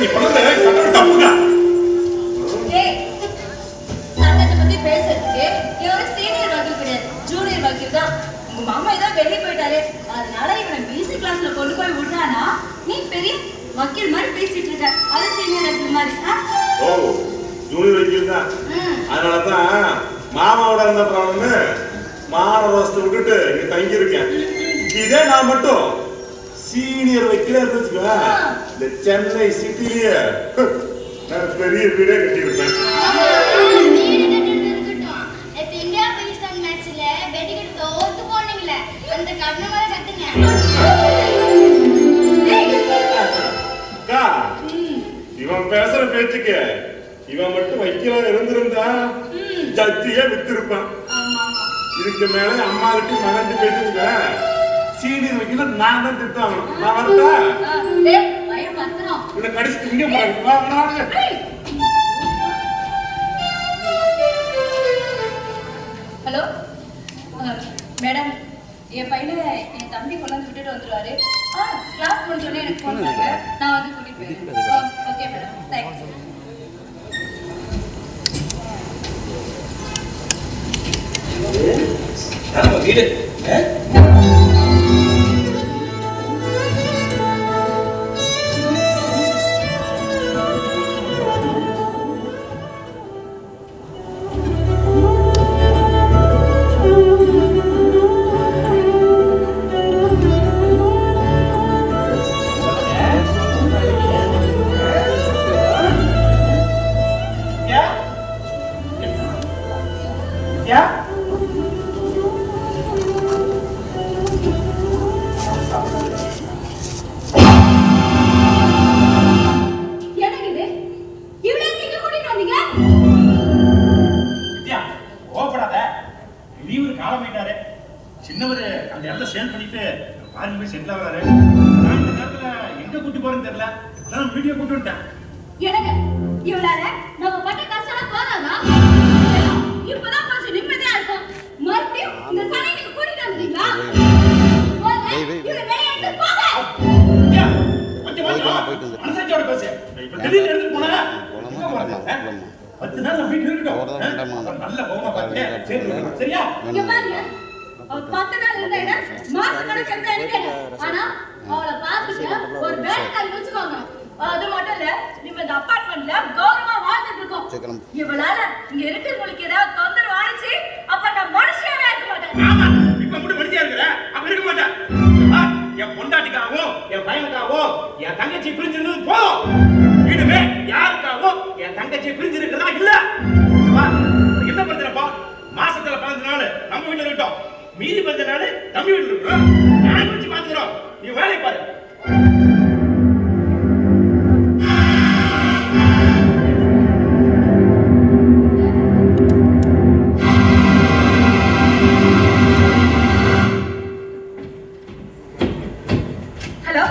நீ பண்ணது சட்டம் தப்புங்க. ஏய், சட்டத்தை பத்தி பேசுறதுக்கு நீ ஒரு சீனியர் வக்கீல் கிடையாது, ஜூனியர் வக்கீல் தான். உங்க மாமா ஏதோ வெளியே போயிட்டாரு, அதனால இவனை பிசி கிளாஸ்ல கொண்டு போய் விடுறானா, நீ பெரிய வக்கீல் மாதிரி பேசிட்டு இருக்க. அது சீனியர் வக்கீல் மாதிரி. ஓ, ஜூனியர் வக்கீல் தான். அதனாலதான் மாமாவோட இருந்த ப்ராப்ளம் மாநகரத்தை விட்டுட்டு இங்க தங்கி இருக்கேன். இதே நான் மட்டும் சீனியர் வக்கீலா இருந்துச்சுக்குவேன், இந்த சென்னை சிட்டிலேயே நான் பெரிய வீடே கட்டியிருப்பேன். இவன் பேசுற பேச்சுக்கு இவன் மட்டும் வக்கீலா இருந்திருந்தா ஜட்ஜியே வித்திருப்பான். இதுக்கு மேல அம்மா கிட்ட மகன் பேசிச்சுக்க சீனியர் வக்கீல நான் தான் திட்டாகணும். நான் வரட்டா? உன்னை கடிச்சு இங்க போறாங்க. ஹலோ மேடம், என் பையனை என் தம்பி கொண்டாந்து விட்டுட்டு வந்துருவாரு. கிளாஸ் முடிஞ்சோடனே எனக்கு ஃபோன் பண்ணுங்க, நான் வந்து கூட்டிட்டு போயிடுறேன். Okay madam, thanks. வீடு சின்னவர் அந்த இடத்த சேல் பண்ணிட்டு பாருங்க போய் செட்டில் ஆகிறாரு. நான் இந்த நேரத்துல எங்க கூட்டி போறேன்னு தெரியல, அதான் வீடியோ கூட்டு வந்துட்டேன். எனக்கு இவளால நம்ம பட்ட கஷ்டம் போதாதா? இப்பதான் கொஞ்சம் நிம்மதியா இருக்கும். மறுபடியும் இந்த சனை நீங்க கூட்டிட்டு வந்தீங்களா? இவளை வெளியே எடுத்து போங்க. கொஞ்சம் மனசாட்சியோட பேசு. இப்ப திடீர்னு எடுத்து போனா எங்க போறது? 10 நாள் நம்ம வீட்டுல இருக்கட்டும். நல்ல கோமா பாத்து சரியா? இங்க பாருங்க, 10 நாள் இருந்தா மாசம் கணக்கு இருந்தா எனக்கு, ஆனா அவளை பார்த்துட்டு ஒரு வேலைக்காரி வச்சுக்கோங்க. அது மட்டும் இல்ல, நம்ம இந்த அபார்ட்மெண்ட்ல கௌரவமா வாழ்ந்துட்டு இருக்கோம். இவளால இங்க இருக்கிறவங்களுக்கு ஏதாவது தொந்தரவு ஆனிச்சு, அப்ப நான் மனுஷியாவே இருக்க மாட்டேன். ஆமா, இப்ப கூட மனுஷியா இருக்கிற, அப்ப இருக்க மாட்டேன். என் பொண்டாட்டிக்காவோ என் பையனுக்காவோ என் தங்கச்சி பிரிஞ்சிருந்தது போதும். வீடுமே யாருக்காவோ என் தங்கச்சி பிரிஞ்சிருக்கிறதா இல்ல. என்ன பிரச்சனைப்பா? மாசத்துல 15 நாள் நம்ம வீட்டுல இருக்கட்டும், மீதி 15 நாள் தம்பி வீட்டுல இருக்கிறோம். நான் வச்சு பாத்துக்கிறோம், நீ வேலையை பாரு. ஹலோ